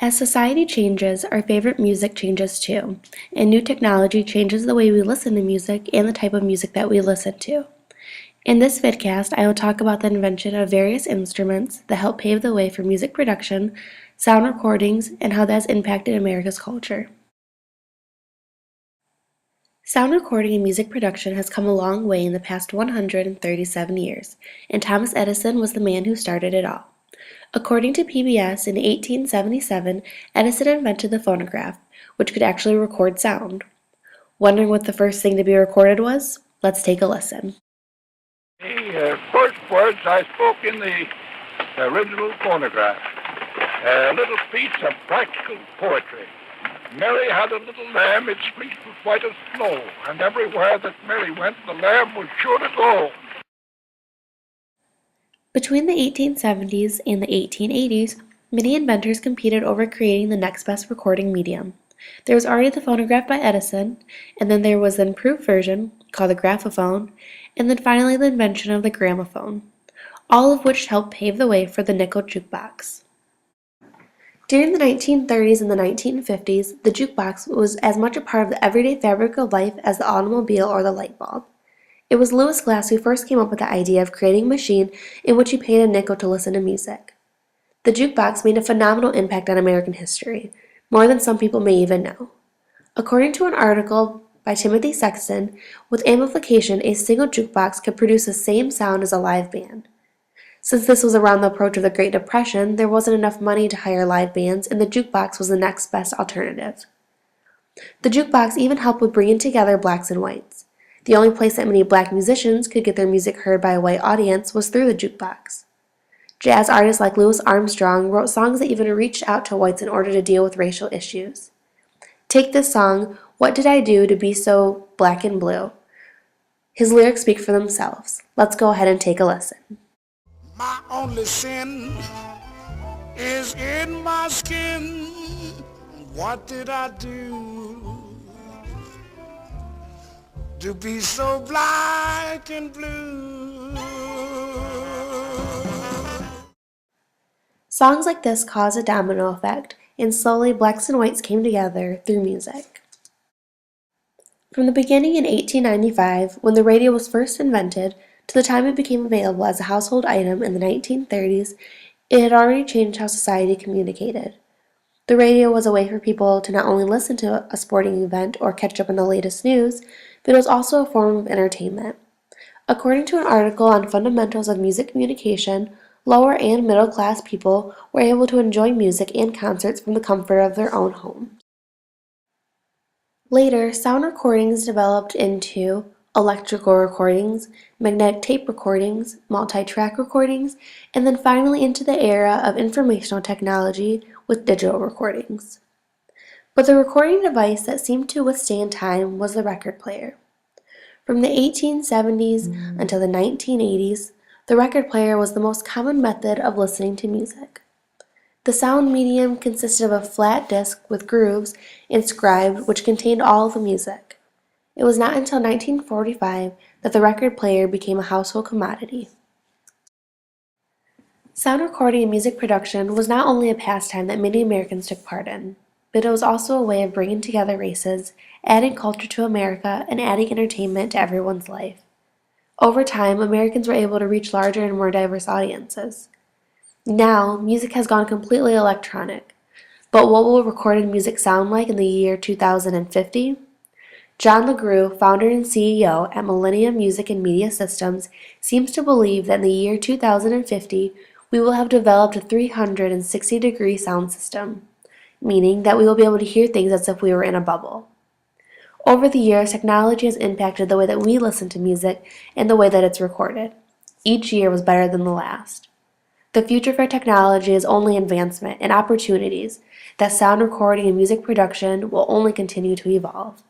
As society changes, our favorite music changes too, and new technology changes the way we listen to music and the type of music that we listen to. In this vidcast, I will talk about the invention of various instruments that help pave the way for music production, sound recordings, and how that has impacted America's culture. Sound recording and music production has come a long way in the past 137 years, and Thomas Edison was the man who started it all. According to PBS, in 1877, Edison invented the phonograph, which could actually record sound. Wondering what the first thing to be recorded was? Let's take a listen. The first words I spoke in the original phonograph. A little piece of practical poetry. Mary had a little lamb, its fleece was white as snow, and everywhere that Mary went, the lamb was sure to go. Between the 1870s and the 1880s, many inventors competed over creating the next best recording medium. There was already the phonograph by Edison, and then there was the improved version, called the graphophone, and then finally the invention of the gramophone, all of which helped pave the way for the nickel jukebox. During the 1930s and the 1950s, the jukebox was as much a part of the everyday fabric of life as the automobile or the light bulb. It was Louis Glass who first came up with the idea of creating a machine in which you paid a nickel to listen to music. The jukebox made a phenomenal impact on American history, more than some people may even know. According to an article by Timothy Sexton, with amplification, a single jukebox could produce the same sound as a live band. Since this was around the approach of the Great Depression, there wasn't enough money to hire live bands, and the jukebox was the next best alternative. The jukebox even helped with bringing together blacks and whites. The only place that many black musicians could get their music heard by a white audience was through the jukebox. Jazz artists like Louis Armstrong wrote songs that even reached out to whites in order to deal with racial issues. Take this song, What Did I Do to Be So Black and Blue? His lyrics speak for themselves. Let's go ahead and take a listen. My only sin is in my skin. What did I do to be so black and blue? Songs like this caused a domino effect, and slowly blacks and whites came together through music. From the beginning in 1895, when the radio was first invented, to the time it became available as a household item in the 1930s, it had already changed how society communicated. The radio was a way for people to not only listen to a sporting event or catch up on the latest news, but it was also a form of entertainment. According to an article on fundamentals of music communication, lower and middle class people were able to enjoy music and concerts from the comfort of their own home. Later, sound recordings developed into electrical recordings, magnetic tape recordings, multi-track recordings, and then finally into the era of informational technology with digital recordings. But the recording device that seemed to withstand time was the record player. From the 1870s until the 1980s, the record player was the most common method of listening to music. The sound medium consisted of a flat disc with grooves inscribed which contained all of the music. It was not until 1945 that the record player became a household commodity. Sound recording and music production was not only a pastime that many Americans took part in, but it was also a way of bringing together races, adding culture to America, and adding entertainment to everyone's life. Over time, Americans were able to reach larger and more diverse audiences. Now, music has gone completely electronic, but what will recorded music sound like in the year 2050? John LeGroux, founder and CEO at Millennium Music and Media Systems, seems to believe that in the year 2050, we will have developed a 360-degree sound system, meaning that we will be able to hear things as if we were in a bubble. Over the years, technology has impacted the way that we listen to music and the way that it's recorded. Each year was better than the last. The future for technology is only advancement and opportunities that sound recording and music production will only continue to evolve.